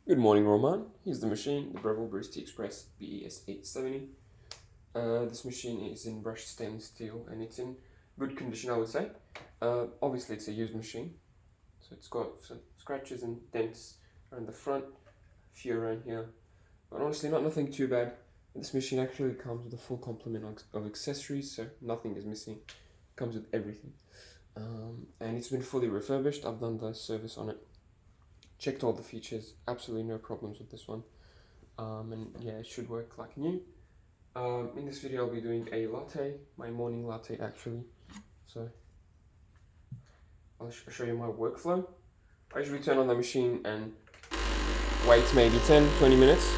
Good morning, Romain. Here's the machine, the Breville Barista Express BES870. This machine is in brushed stainless steel and it's in good condition, I would say. Obviously, it's a used machine, so it's got some scratches and dents around the front, a few around here, but honestly, nothing too bad. This machine actually comes with a full complement of accessories, so nothing is missing. It comes with everything, and it's been fully refurbished. I've done the service on it. Checked all the features, absolutely no problems with this one, and yeah, it should work like new. In this video I'll be doing a latte, my morning latte actually, so I'll show you my workflow. I usually turn on the machine and wait maybe 10-20 minutes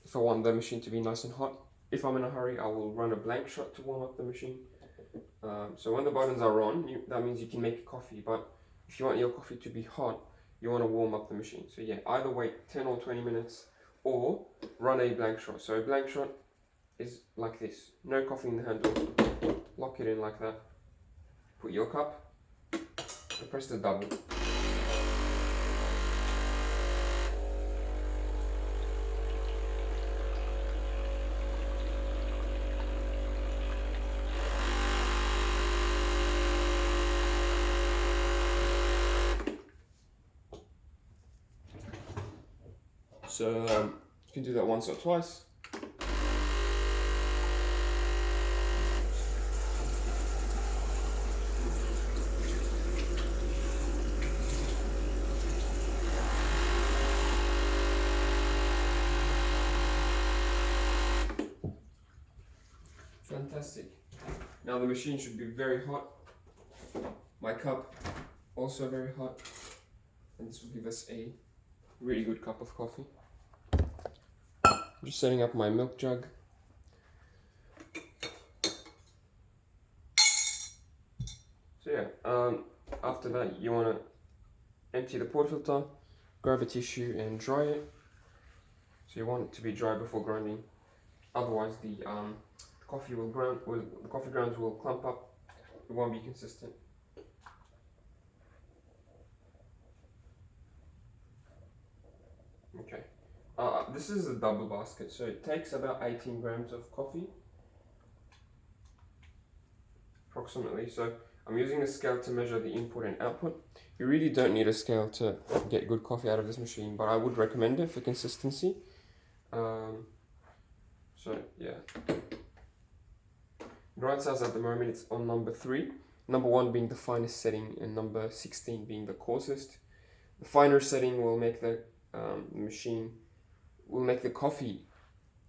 if I want the machine to be nice and hot. If I'm in a hurry, I will run a blank shot to warm up the machine. So when the buttons are on, that means you can make coffee, but if you want your coffee to be hot, you want to warm up the machine. So yeah, either wait 10 or 20 minutes or run a blank shot. So a blank shot is like this. No coffee in the handle. Lock it in like that. Put your cup and press the double. So you can do that once or twice. Fantastic. Now the machine should be very hot. My cup also very hot, and this will give us a really good cup of coffee. I'm just setting up my milk jug. So yeah, after that you want to empty the portafilter, grab a tissue and dry it. So you want it to be dry before grinding, otherwise the coffee the coffee grounds will clump up. It won't be consistent. Okay. This is a double basket, so it takes about 18 grams of coffee, approximately. So I'm using a scale to measure the input and output. You really don't need a scale to get good coffee out of this machine, but I would recommend it for consistency. So yeah. Grind size at the moment it's on number 3. Number 1 being the finest setting and number 16 being the coarsest. The finer setting will make the coffee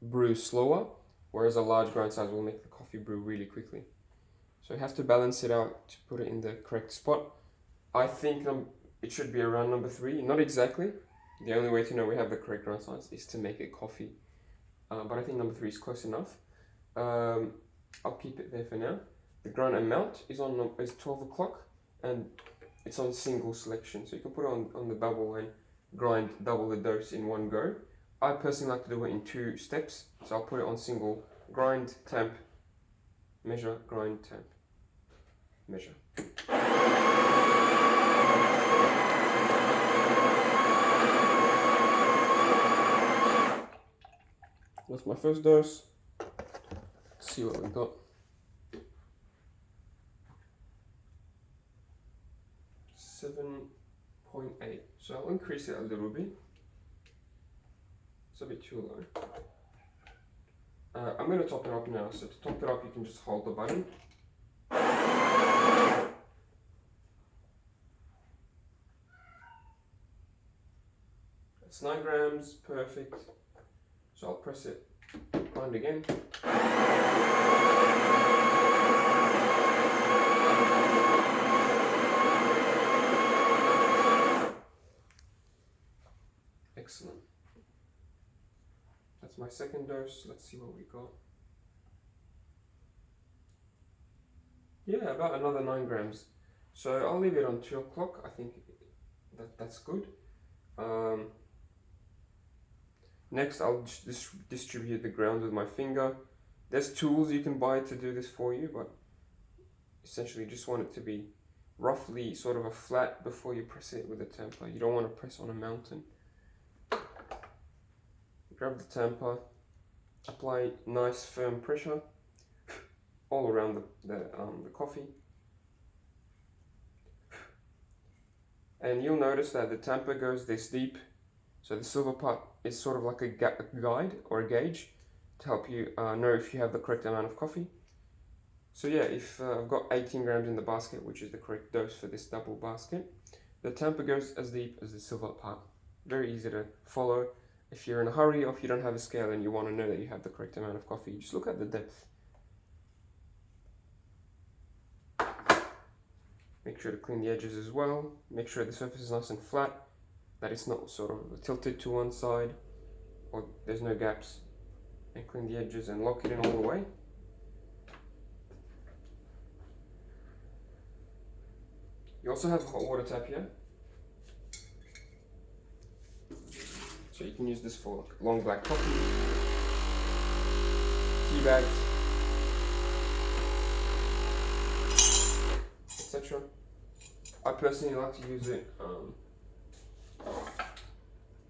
brew slower, whereas a large grind size will make the coffee brew really quickly. So you have to balance it out to put it in the correct spot. I think it should be around number 3, not exactly. The only way to know we have the correct grind size is to make it coffee. But I think number 3 is close enough. I'll keep it there for now. The grind amount is 12 o'clock and it's on single selection. So you can put it on the double and grind double the dose in one go. I personally like to do it in 2 steps. So I'll put it on single, grind, temp, measure, grind, temp, measure. That's my first dose. Let's see what we got. 7.8. So I'll increase it a little bit. It's a bit too low. I'm going to top it up now. So to top it up, you can just hold the button. It's 9 grams, perfect. So I'll press it, grind again. Excellent. That's my second dose. Let's see what we got. Yeah, about another 9 grams. So I'll leave it on 2 o'clock. I think that's good. Next, I'll just distribute the ground with my finger. There's tools you can buy to do this for you, but essentially just want it to be roughly sort of a flat before you press it with a temper. You don't want to press on a mountain. grab the tamper, apply nice firm pressure all around the coffee. And you'll notice that the tamper goes this deep, so the silver part is sort of like a guide or a gauge to help you know if you have the correct amount of coffee. So yeah, if I've got 18 grams in the basket, which is the correct dose for this double basket, the tamper goes as deep as the silver part. Very easy to follow. If you're in a hurry or if you don't have a scale and you want to know that you have the correct amount of coffee, just look at the depth. Make sure to clean the edges as well. Make sure the surface is nice and flat, that it's not sort of tilted to one side or there's no gaps. And clean the edges and lock it in all the way. You also have a hot water tap here. So you can use this for long black coffee, tea bags, etc. I personally like to use it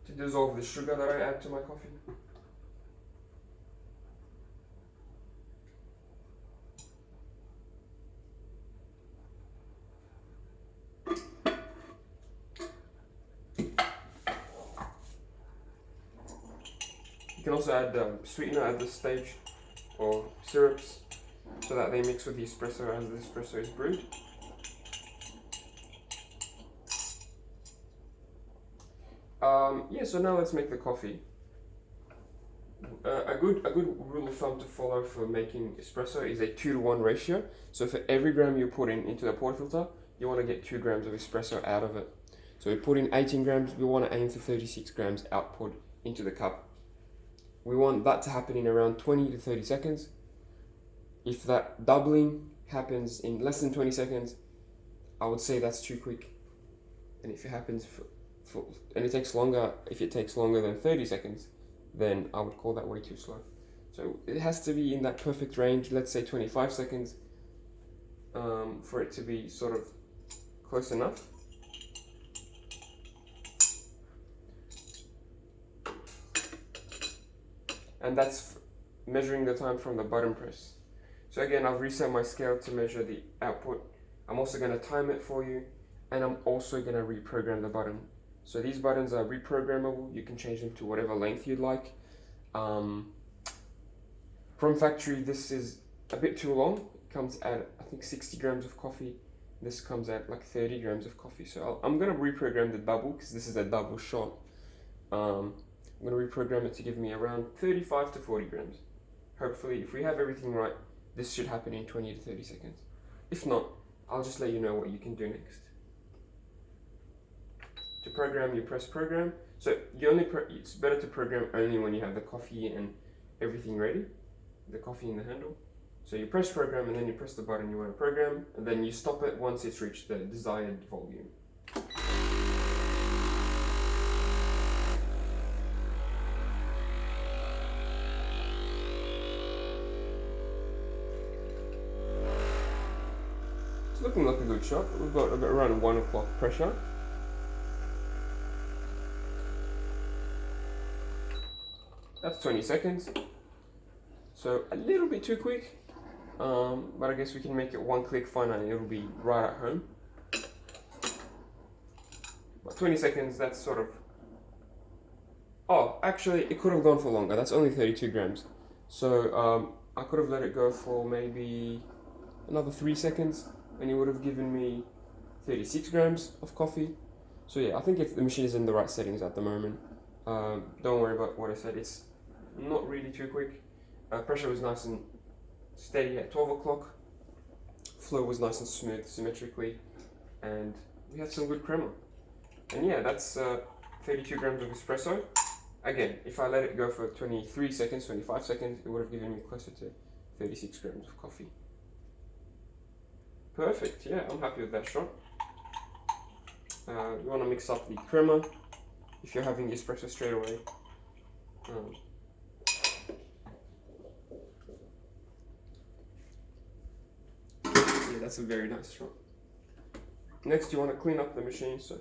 to dissolve the sugar that I add to my coffee. You can also add sweetener at this stage, or syrups, so that they mix with the espresso as the espresso is brewed. Yeah, so now let's make the coffee. A good rule of thumb to follow for making espresso is a 2-to-1 ratio. So for every gram you put into the portafilter, you want to get 2 grams of espresso out of it. So we put in 18 grams, we want to aim for 36 grams output into the cup. We want that to happen in around 20 to 30 seconds. If that doubling happens in less than 20 seconds, I would say that's too quick. And if it happens and it takes longer, if it takes longer than 30 seconds, then I would call that way too slow. So it has to be in that perfect range, let's say 25 seconds, for it to be sort of close enough. And that's measuring the time from the button press. So again, I've reset my scale to measure the output. I'm also going to time it for you, and I'm also going to reprogram the button. So these buttons are reprogrammable. You can change them to whatever length you'd like. From factory, this is a bit too long. It comes at, I think, 60 grams of coffee. This comes at like 30 grams of coffee. So I'm going to reprogram the double, because this is a double shot. I'm going to reprogram it to give me around 35 to 40 grams. Hopefully, if we have everything right, this should happen in 20 to 30 seconds. If not, I'll just let you know what you can do next. To program, you press program. So it's better to program only when you have the coffee and everything ready, the coffee in the handle. So you press program and then you press the button you want to program, and then you stop it once it's reached the desired volume. It's looking like a good shot. We've got around 1 o'clock pressure. That's 20 seconds. So a little bit too quick, but I guess we can make it 1 click fine and it'll be right at home. But 20 seconds, that's sort of... Oh, actually, it could have gone for longer. That's only 32 grams. So I could have let it go for maybe another 3 seconds, and it would have given me 36 grams of coffee. So yeah, I think the machine is in the right settings at the moment. Don't worry about what I said. It's not really too quick. Pressure was nice and steady at 12 o'clock. Flow was nice and smooth, symmetrically, and we had some good crema. And yeah, that's 32 grams of espresso. Again, if I let it go for 23 seconds, 25 seconds, it would have given me closer to 36 grams of coffee. Perfect, yeah, I'm happy with that shot. You want to mix up the crema if you're having the espresso straight away. Yeah, that's a very nice shot. Next, you want to clean up the machine, so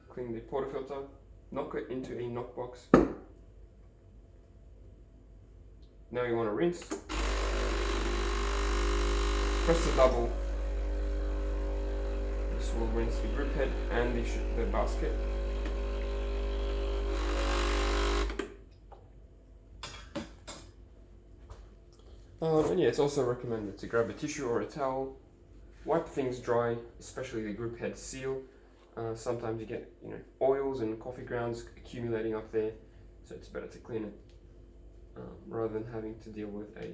clean the portafilter, knock it into a knock box. Now you want to rinse. Press the double. This will rinse the group head and the basket. And yeah, it's also recommended to grab a tissue or a towel, wipe things dry, especially the group head seal. Sometimes you get oils and coffee grounds accumulating up there, so it's better to clean it rather than having to deal with a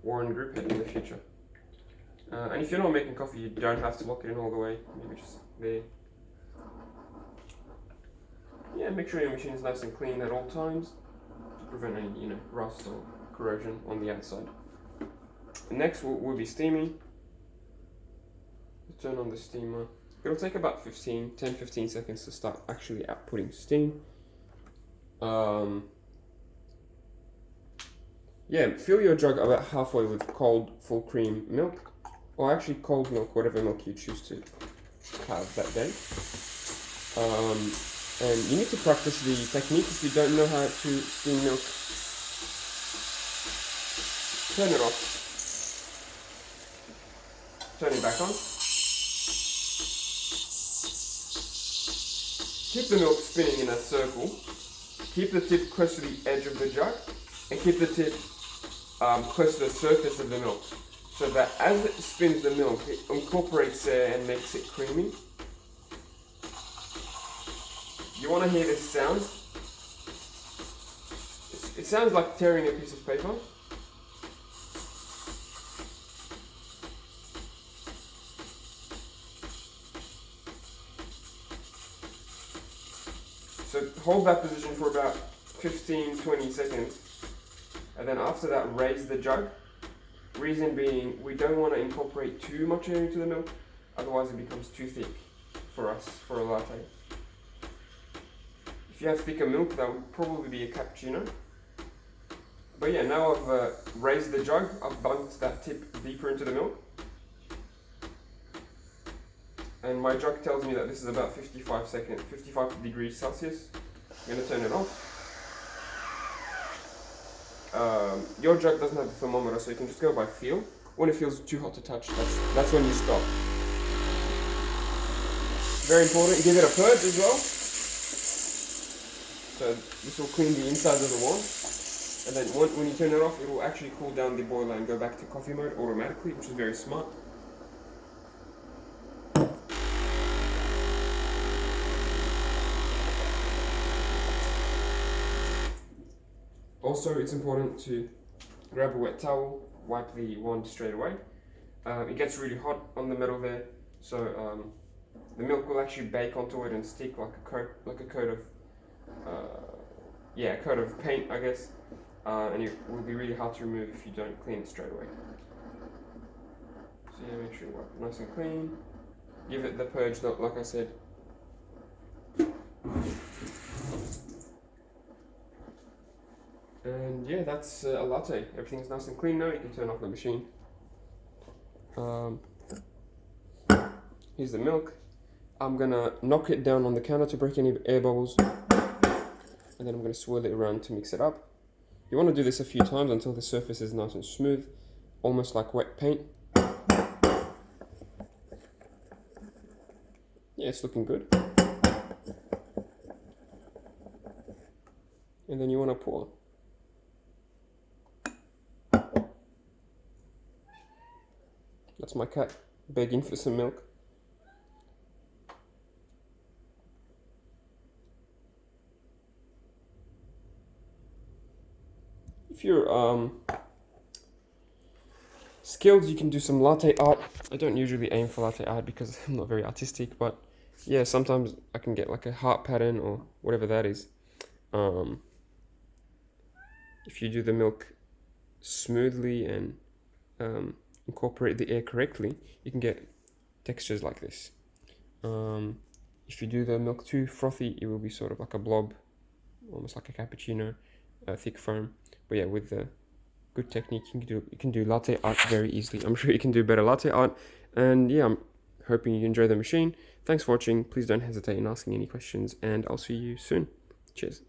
worn group head in the future. And if you're not making coffee, you don't have to lock it in all the way. Maybe just there. Yeah, make sure your machine is nice and clean at all times to prevent any rust or corrosion on the outside. Next we'll be steaming. Turn on the steamer. It'll take about 10-15 seconds to start actually outputting steam. Yeah, fill your jug about halfway with cold full cream milk, or actually cold milk, whatever milk you choose to have that day. And you need to practice the technique if you don't know how to steam milk. Turn it off. Turn it back on. Keep the milk spinning in a circle. Keep the tip close to the edge of the jug, and keep the tip close to the surface of the milk, so that as it spins the milk, it incorporates there and makes it creamy. You want to hear this sound? It sounds like tearing a piece of paper. So hold that position for about 15-20 seconds, and then after that raise the jug. Reason being, we don't want to incorporate too much air into the milk, otherwise it becomes too thick for us for a latte. If you have thicker milk, that would probably be a cappuccino. But yeah, now I've raised the jug, I've bunked that tip deeper into the milk. And my jug tells me that this is about 55 degrees Celsius. I'm going to turn it off. Your jug doesn't have a thermometer, so you can just go by feel. When it feels too hot to touch, that's when you stop. Very important, give it a purge as well. So this will clean the insides of the wand. And then when you turn it off, it will actually cool down the boiler and go back to coffee mode automatically, which is very smart. Also, it's important to grab a wet towel, wipe the wand straight away. It gets really hot on the metal there, so the milk will actually bake onto it and stick like a coat of paint, I guess. And it will be really hard to remove if you don't clean it straight away. So yeah, make sure you wipe it nice and clean. Give it the purge, like I said. And yeah, that's a latte. Everything's nice and clean now. You can turn off the machine. Here's the milk. I'm gonna knock it down on the counter to break any air bubbles, and then I'm gonna swirl it around to mix it up. You want to do this a few times until the surface is nice and smooth, almost like wet paint. Yeah, it's looking good. And then you want to pour. That's my cat begging for some milk. If you're skilled, you can do some latte art. I don't usually aim for latte art because I'm not very artistic, but yeah, sometimes I can get like a heart pattern or whatever that is. If you do the milk smoothly and incorporate the air correctly, you can get textures like this. If you do the milk too frothy, it will be sort of like a blob, almost like a cappuccino, thick foam. But yeah, with the good technique, you can do latte art very easily. I'm sure you can do better latte art. And yeah, I'm hoping you enjoy the machine. Thanks for watching. Please don't hesitate in asking any questions, and I'll see you soon. Cheers.